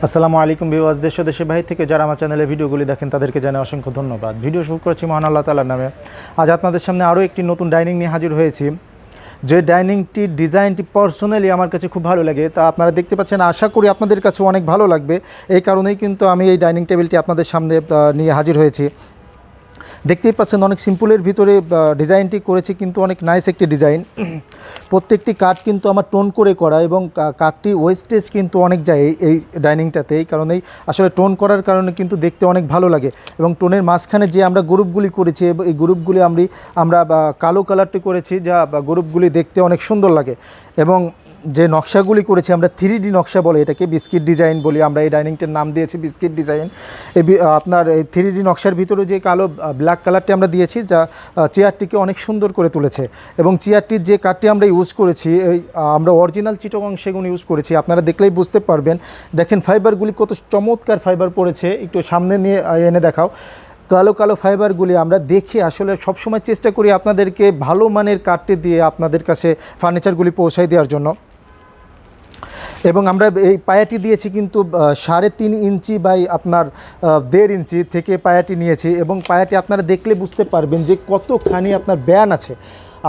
আসসালামু আলাইকুম ভিউয়ার্স, দেশ ও দেশের বাইরে থেকে যারা আমার চ্যানেলে ভিডিওগুলি দেখেন তাদেরকে জানাই অসংখ্য ধন্যবাদ। ভিডিও শুরু করেছি মহান আল্লাহ তাআলার নামে। আজ আপনাদের সামনে আরও একটি নতুন ডাইনিং নিয়ে হাজির হয়েছি। যে ডাইনিংটির ডিজাইনটি পার্সোনালি আমার কাছে খুব ভালো লাগে, তা আপনারা দেখতে পাচ্ছেন। আশা করি আপনাদের কাছে অনেক ভালো লাগবে। এই কারণেই কিন্তু আমি এই ডাইনিং টেবিলটি আপনাদের সামনে নিয়ে হাজির হয়েছি। দেখতেই পাচ্ছেন অনেক সিম্পলের ভিতরে ডিজাইনটি করেছি, কিন্তু অনেক নাইস একটি ডিজাইন। প্রত্যেকটি কাঠ কিন্তু আমার টোন করে করা, এবং কাঠটি ওয়েস্টেজ কিন্তু অনেক যায় এই ডাইনিংটাতে। এই কারণেই আসলে টোন করার কারণে কিন্তু দেখতে অনেক ভালো লাগে। এবং টোনের মাঝখানে যে আমরা গ্রুপগুলি করেছি, এই গ্রুপগুলি আমরা কালো কালারটি করেছি, যা গ্রুপগুলি দেখতে অনেক সুন্দর লাগে। এবং যে নকশাগুলি করেছি আমরা 3D নকশা বলে এটাকে, বিস্কিট ডিজাইন বলি আমরা। এই ডাইনিংটার নাম দিয়েছি বিস্কিট ডিজাইন। আপনার এই 3D নকশার ভিতরে যে কালো ব্ল্যাক কালারটি আমরা দিয়েছি, যা চেয়ারটিকে অনেক সুন্দর করে তুলেছে। এবং চেয়ারটির যে কাঠটি আমরা ইউজ করেছি, আমরা অরিজিনাল চিটাগং সেগুন ইউজ করেছি। আপনারা দেখলেই বুঝতে পারবেন। দেখেন ফাইবারগুলি কত চমৎকার ফাইবার পড়েছে। একটু সামনে নিয়ে এনে দেখাও। কালো কালো ফাইবারগুলি আমরা দেখে আসলে সবসময় চেষ্টা করি আপনাদেরকে ভালো মানের কাঠটি দিয়ে আপনাদের কাছে ফার্নিচারগুলি পৌঁছায় দেওয়ার জন্য। এবং আমরা এই পায়াটি দিয়েছি কিন্তু 3.5 ইঞ্চি বাই আপনার 1.5 ইঞ্চি থেকে পায়াটি নিয়েছি। এবং পায়াটি আপনারা দেখলে বুঝতে পারবেন যে কতখানি আপনার ব্যান আছে।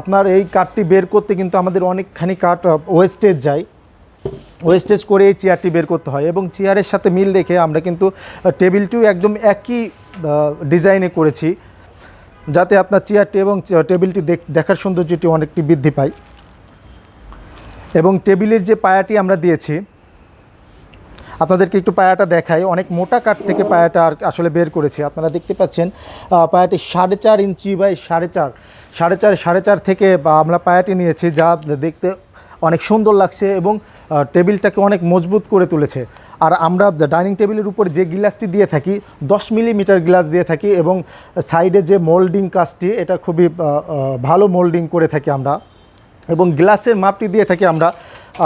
আপনার এই কাঠটি বের করতে কিন্তু আমাদের অনেকখানি কাঠ ওয়েস্টেজ যায়। ওয়েস্টেজ করে এই চেয়ারটি বের করতে হয়। এবং চেয়ারের সাথে মিল রেখে আমরা কিন্তু টেবিলটিও একদম একই ডিজাইনে করেছি, যাতে আপনার চেয়ারটি এবং টেবিলটি দেখার সৌন্দর্যটি অনেকটি বৃদ্ধি পায়। এবং টেবিলের যে পায়াটি আমরা দিয়েছি, আপনাদেরকে একটু পায়াটা দেখাই। অনেক মোটা কাঠ থেকে পায়াটা আসলে বের করেছি। আপনারা দেখতে পাচ্ছেন পায়াটি 4.5 ইঞ্চি বাই 4.5 থেকে আমরা পায়াটি নিয়েছি, যা দেখতে অনেক সুন্দর লাগছে এবং টেবিলটাকে অনেক মজবুত করে তুলেছে। আর আমরা ডাইনিং টেবিলের উপর যে গ্লাসটি দিয়ে থাকি 10 মিলিমিটার গ্লাস দিয়ে থাকি। এবং সাইডে যে মোল্ডিং কাজটি, এটা খুবই ভালো মোল্ডিং করে থাকি আমরা। এবং গ্লাসের মাপটি দিয়ে থাকি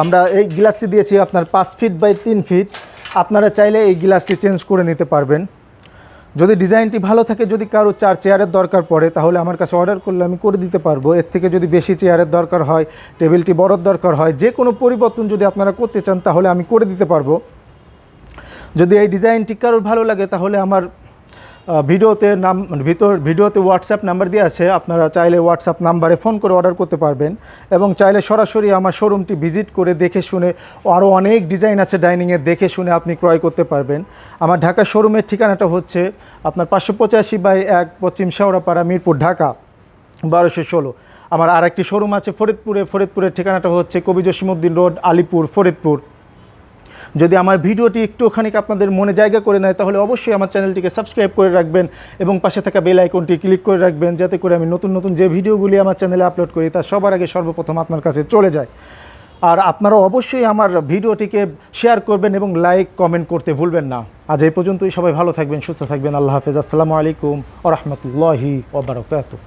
আমরা এই গ্লাসটি দিয়েছি আপনার 5 ফিট বাই 3 ফিট। আপনারা চাইলে এই গ্লাসটি চেঞ্জ করে নিতে পারবেন। যদি ডিজাইনটি ভালো থাকে, যদি কারো 4 চেয়ারের দরকার পড়ে, তাহলে আমার কাছে অর্ডার করলে আমি করে দিতে পারবো। এর থেকে যদি বেশি চেয়ারের দরকার হয়, টেবিলটি বড়র দরকার হয়, যে কোনো পরিবর্তন যদি আপনারা করতে চান, তাহলে আমি করে দিতে পারবো। যদি এই ডিজাইনটি কারোর ভালো লাগে, তাহলে আমার ভিডিওতে হোয়াটসঅ্যাপ নাম্বার দিয়ে আছে। আপনারা চাইলে হোয়াটসঅ্যাপ নাম্বারে ফোন করে অর্ডার করতে পারবেন। এবং চাইলে সরাসরি আমার শোরুমটি ভিজিট করে দেখে শুনে, আরও অনেক ডিজাইন আছে ডাইনিংয়ের, দেখে শুনে আপনি ক্রয় করতে পারবেন। আমার ঢাকা শোরুমের ঠিকানাটা হচ্ছে আপনার 585 বাই 1 পশ্চিম শেওড়াপাড়া, মিরপুর, ঢাকা 1216। আমার আরেকটি শোরুম আছে ফরিদপুরের ঠিকানাটা হচ্ছে কবি জসিমউদ্দিন রোড, আলিপুর, ফরিদপুর। যদি আমার ভিডিওটি একটুখানি আপনাদের মনে জায়গা করে নেয়, তাহলে অবশ্যই আমার চ্যানেলটিকে সাবস্ক্রাইব করে রাখবেন এবং পাশে থাকা বেল আইকনটি ক্লিক করে রাখবেন, যাতে করে আমি নতুন নতুন যে ভিডিওগুলি আমার চ্যানেলে আপলোড করি, তা সবার আগে সর্বপ্রথম আপনার কাছে চলে যায়। আর আপনারা অবশ্যই আমার ভিডিওটিকে শেয়ার করবেন এবং লাইক কমেন্ট করতে ভুলবেন না। আজ এই পর্যন্তই। সবাই ভালো থাকবেন, সুস্থ থাকবেন। আল্লাহ হাফেজ। আসসালামু আলাইকুম ওয়া রাহমাতুল্লাহি ওয়া বারাকাতুহু।